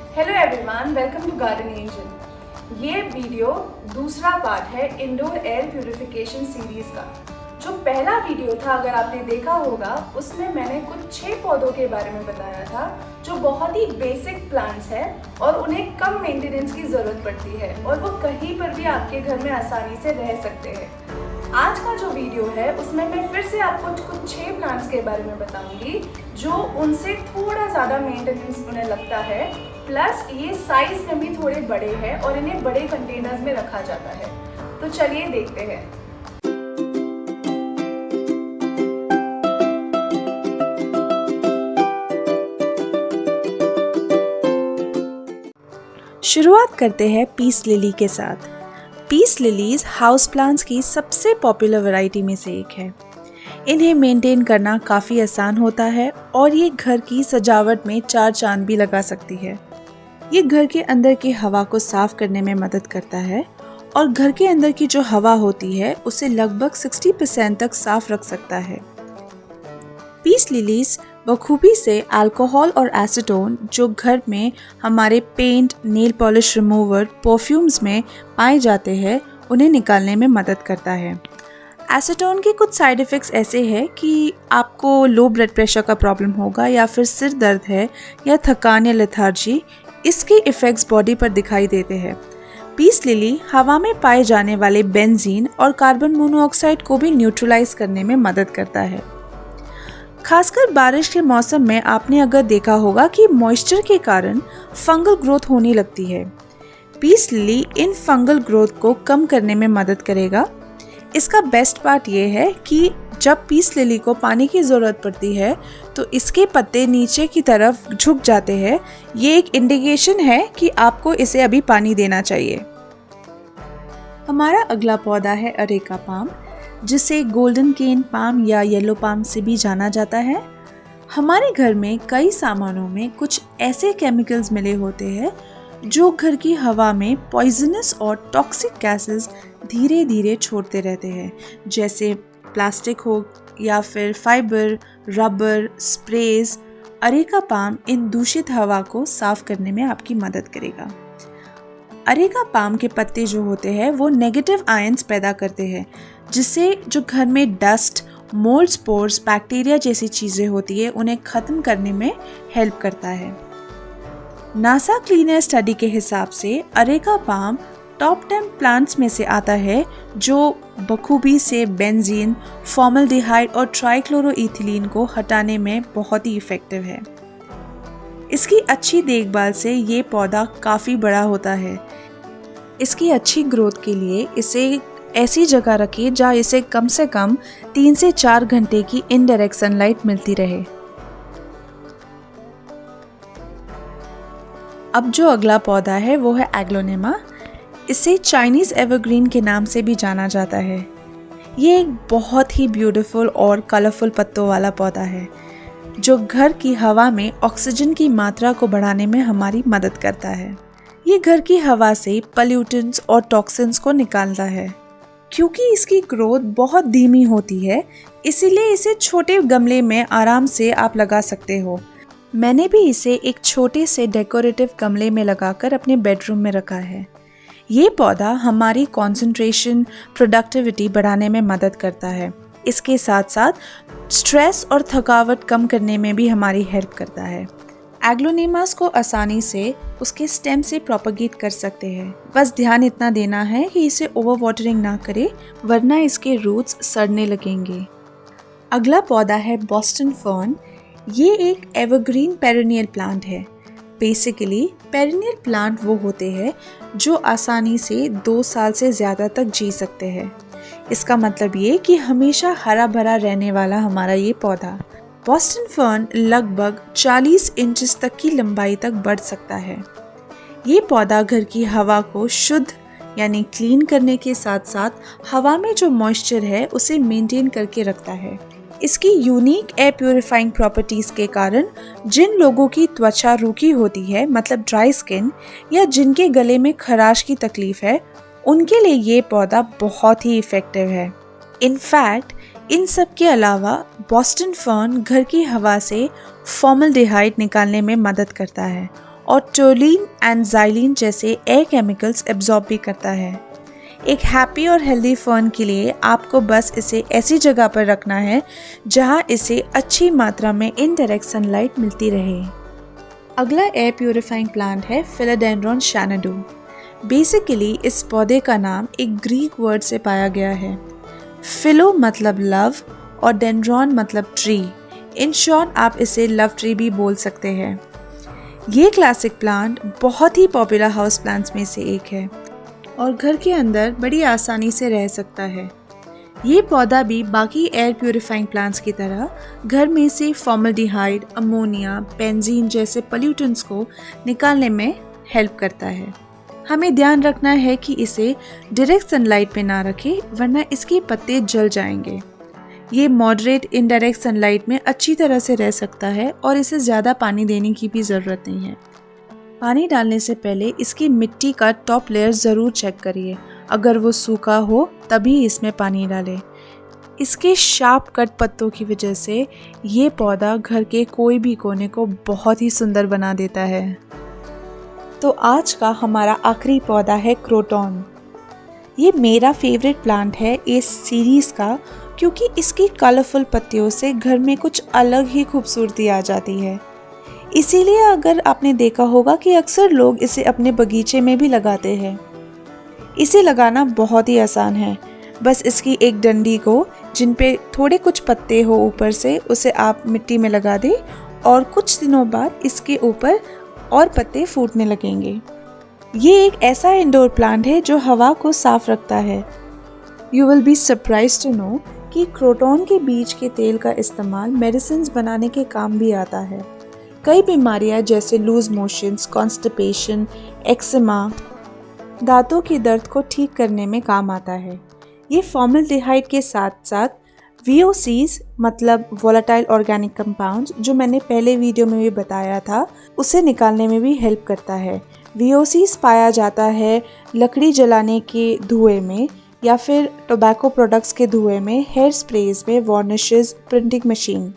Hello everyone, welcome to garden angel. ये video दूसरा part है इंडोर एयर प्यूरिफिकेशन सीरीज का। जो पहला वीडियो था, अगर आपने देखा होगा, उसमें मैंने कुछ 6 पौधों के बारे में बताया था जो बहुत ही बेसिक प्लांट्स है और उन्हें कम मेंटेनेंस की ज़रूरत पड़ती है और वो कहीं पर भी आपके घर में आसानी से रह सकते हैं। आज का जो वीडियो है उसमें मैं फिर से आपको कुछ 6 प्लांट्स के बारे में बताऊंगी जो उनसे थोड़ा ज़्यादा मेंटेनेंस उन्हें लगता है, प्लस ये साइज में भी थोड़े बड़े हैं और इन्हें बड़े कंटेनर्स में रखा जाता है। तो चलिए देखते हैं। शुरुआत करते हैं पीस लिली के साथ। पीस लिलीज हाउस प्लांट्स की सबसे पॉपुलर वैरायटी में से एक है। इन्हें मेंटेन करना काफ़ी आसान होता है और ये घर की सजावट में 4 चांद भी लगा सकती है। ये घर के अंदर की हवा को साफ करने में मदद करता है और घर के अंदर की जो हवा होती है उसे लगभग 60% तक साफ रख सकता है। पीस लिलीज बखूबी से अल्कोहल और एसीटोन जो घर में हमारे paint, nail polish remover, perfumes में पाए जाते हैं, उन्हें निकालने में मदद करता है। एसीटोन के कुछ साइड इफ़ेक्ट्स ऐसे हैं कि आपको लो ब्लड प्रेशर का प्रॉब्लम होगा या फिर सिर दर्द है या थकान या लेथार्जी, इसके इफ़ेक्ट्स बॉडी पर दिखाई देते हैं। पीस लिली हवा में पाए जाने वाले बेंजीन और कार्बन मोनोऑक्साइड को भी न्यूट्रलाइज करने में मदद करता है। खासकर बारिश के मौसम में आपने अगर देखा होगा कि मॉइस्चर के कारण फंगल ग्रोथ होने लगती है। पीस लिली इन फंगल ग्रोथ को कम करने में मदद करेगा। इसका बेस्ट पार्ट ये है कि जब पीस लिली को पानी की ज़रूरत पड़ती है तो इसके पत्ते नीचे की तरफ झुक जाते हैं। ये एक इंडिकेशन है कि आपको इसे अभी पानी देना चाहिए। हमारा अगला पौधा है अरेका पाम, जिसे गोल्डन केन पाम या येलो पाम से भी जाना जाता है। हमारे घर में कई सामानों में कुछ ऐसे केमिकल्स मिले होते हैं जो घर की हवा में पॉइजनस और टॉक्सिक गैसेस धीरे धीरे छोड़ते रहते हैं, जैसे प्लास्टिक हो या फिर fibre, rubber, sprays. Areca palm इन दूषित हवा को साफ करने में आपकी मदद करेगा। अरेका पाम के पत्ते जो होते हैं वो नेगेटिव आयंस पैदा करते हैं, जिससे जो घर में डस्ट, मोल्ड स्पोर्स, बैक्टीरिया जैसी चीज़ें होती है उन्हें ख़त्म करने में हेल्प करता है। नासा क्लीन एयर स्टडी के हिसाब से अरेका पाम टॉप 10 प्लांट्स में से आता है जो बखूबी से बेंजीन, फॉर्मल्डिहाइड और ट्राइक्लोरोइथिलीन को हटाने में बहुत ही इफ़ेक्टिव है। इसकी अच्छी देखभाल से ये पौधा काफ़ी बड़ा होता है। इसकी अच्छी ग्रोथ के लिए इसे ऐसी जगह रखें जहाँ इसे कम से कम 3 से 4 घंटे की इनडायरेक्ट सनलाइट मिलती रहे। अब जो अगला पौधा है वो है एग्लोनेमा। इसे चाइनीज़ एवरग्रीन के नाम से भी जाना जाता है। ये एक बहुत ही ब्यूटीफुल और कलरफुल पत्तों वाला पौधा है जो घर की हवा में ऑक्सीजन की मात्रा को बढ़ाने में हमारी मदद करता है। ये घर की हवा से पॉल्यूटेंट्स और टॉक्सिन्स को निकालता है। क्योंकि इसकी ग्रोथ बहुत धीमी होती है, इसीलिए इसे छोटे गमले में आराम से आप लगा सकते हो। मैंने भी इसे एक छोटे से डेकोरेटिव गमले में लगाकर अपने बेडरूम में रखा है। ये पौधा हमारी कंसंट्रेशन, प्रोडक्टिविटी बढ़ाने में मदद करता है। इसके साथ साथ स्ट्रेस और थकावट कम करने में भी हमारी हेल्प करता है। एग्लोनेमास को आसानी से उसके स्टेम से प्रोपगेट कर सकते हैं। बस ध्यान इतना देना है कि इसे ओवर वाटरिंग ना करे, वरना इसके रूट्स सड़ने लगेंगे। अगला पौधा है बोस्टन फर्न। ये एक एवरग्रीन पेरिनियल प्लांट है। बेसिकली पेरिनियल प्लांट वो होते हैं जो आसानी से 2 साल से ज़्यादा तक जी सकते हैं। इसका मतलब ये कि हमेशा हरा भरा रहने वाला हमारा ये पौधा। बोस्टन फर्न लगभग 40 इंच तक की लंबाई तक बढ़ सकता है। ये पौधा घर की हवा को शुद्ध यानी क्लीन करने के साथ साथ हवा में जो मॉइस्चर है उसे मेंटेन करके रखता है। इसकी यूनिक एयर प्यूरिफाइंग प्रॉपर्टीज़ के कारण जिन लोगों की त्वचा रूखी होती है, मतलब ड्राई स्किन, या जिनके गले में खराश की तकलीफ है, उनके लिए ये पौधा बहुत ही इफ़ेक्टिव है। इनफैक्ट इन सब के अलावा बोस्टन फर्न घर की हवा से फॉर्मल्डिहाइड निकालने में मदद करता है और टोलिन एंड ज़ाइलिन जैसे एयर केमिकल्स एब्जॉर्ब भी करता है। एक हैप्पी और हेल्दी फर्न के लिए आपको बस इसे ऐसी जगह पर रखना है जहां इसे अच्छी मात्रा में इनडायरेक्ट सनलाइट मिलती रहे। अगला एयर प्यूरिफाइंग प्लांट है फिलोडेंड्रॉन शैनडू। बेसिकली इस पौधे का नाम एक ग्रीक वर्ड से पाया गया है। फिलो मतलब लव और डेंड्रॉन मतलब ट्री। इन शॉर्ट आप इसे लव ट्री भी बोल सकते हैं। ये क्लासिक प्लांट बहुत ही पॉपुलर हाउस प्लांट्स में से एक है और घर के अंदर बड़ी आसानी से रह सकता है। ये पौधा भी बाकी एयर प्यूरिफाइंग प्लांट्स की तरह घर में से फॉर्मल्डिहाइड, अमोनिया, बेंजीन जैसे पोल्यूटेंट्स को निकालने में हेल्प करता है। हमें ध्यान रखना है कि इसे डायरेक्ट सनलाइट में ना रखें वरना इसके पत्ते जल जाएंगे। ये मॉडरेट इनडायरेक्ट सनलाइट में अच्छी तरह से रह सकता है और इसे ज़्यादा पानी देने की भी ज़रूरत नहीं है। पानी डालने से पहले इसकी मिट्टी का टॉप लेयर ज़रूर चेक करिए। अगर वो सूखा हो तभी इसमें पानी डालें। इसके शार्प कट पत्तों की वजह से ये पौधा घर के कोई भी कोने को बहुत ही सुंदर बना देता है। तो आज का हमारा आखिरी पौधा है क्रोटॉन। ये मेरा फेवरेट प्लांट है इस सीरीज़ का क्योंकि इसकी कलरफुल पत्तियों से घर में कुछ अलग ही खूबसूरती आ जाती है। इसीलिए अगर आपने देखा होगा कि अक्सर लोग इसे अपने बगीचे में भी लगाते हैं। इसे लगाना बहुत ही आसान है। बस इसकी एक डंडी को जिन पे थोड़े कुछ पत्ते हो ऊपर से उसे आप मिट्टी में लगा दें और कुछ दिनों बाद इसके ऊपर और पत्ते फूटने लगेंगे। ये एक ऐसा इंडोर प्लांट है जो हवा को साफ रखता है। You will be surprised to know कि क्रोटॉन के बीज के तेल का इस्तेमाल मेडिसिन्स बनाने के काम भी आता है। कई बीमारियां जैसे लूज मोशंस, कॉन्स्टिपेशन, एक्जिमा, दांतों के दर्द को ठीक करने में काम आता है। ये फॉर्मल्डिहाइड के साथ साथ VOCs मतलब वोलेटाइल ऑर्गेनिक कंपाउंड्स जो मैंने पहले वीडियो में भी बताया था उसे निकालने में भी हेल्प करता है। VOCs पाया जाता है लकड़ी जलाने के धुएं में या फिर टोबैको प्रोडक्ट्स के धुएं में, हेयर स्प्रेज में, वार्निशेस, प्रिंटिंग मशीन।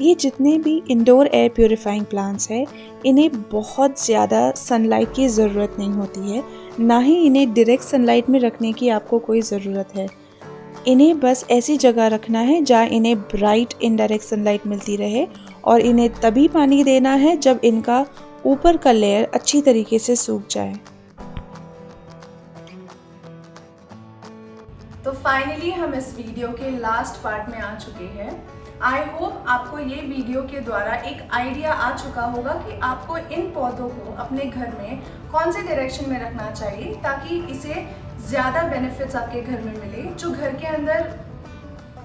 ये जितने भी इंडोर एयर प्यूरिफाइंग प्लांट्स हैं इन्हें बहुत ज़्यादा सनलाइट की ज़रूरत नहीं होती है, ना ही इन्हें डायरेक्ट सनलाइट में रखने की आपको कोई ज़रूरत है। इन्हें बस ऐसी जगह रखना है जहाँ इन्हें ब्राइट इनडायरेक्ट सनलाइट मिलती रहे और इन्हें तभी पानी देना है जब इनका ऊपर का लेयर अच्छी तरीके से सूख जाए। तो फाइनली हम इस वीडियो के लास्ट पार्ट में आ चुके हैं। आई होप आपको ये वीडियो के द्वारा एक आइडिया आ चुका होगा कि आपको इन पौधों को अपने घर में कौन से डायरेक्शन में रखना चाहिए ताकि इसे ज़्यादा बेनिफिट्स आपके घर में मिले। जो घर के अंदर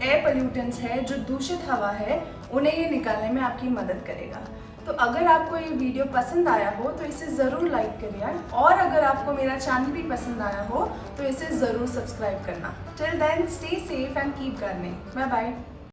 एयर पोल्यूटेंट्स है, जो दूषित हवा है, उन्हें ये निकालने में आपकी मदद करेगा। तो अगर आपको ये वीडियो पसंद आया हो तो इसे ज़रूर लाइक करिए और अगर आपको मेरा चैनल भी पसंद आया हो तो इसे ज़रूर सब्सक्राइब करना। Till then stay safe and keep gardening. Bye bye.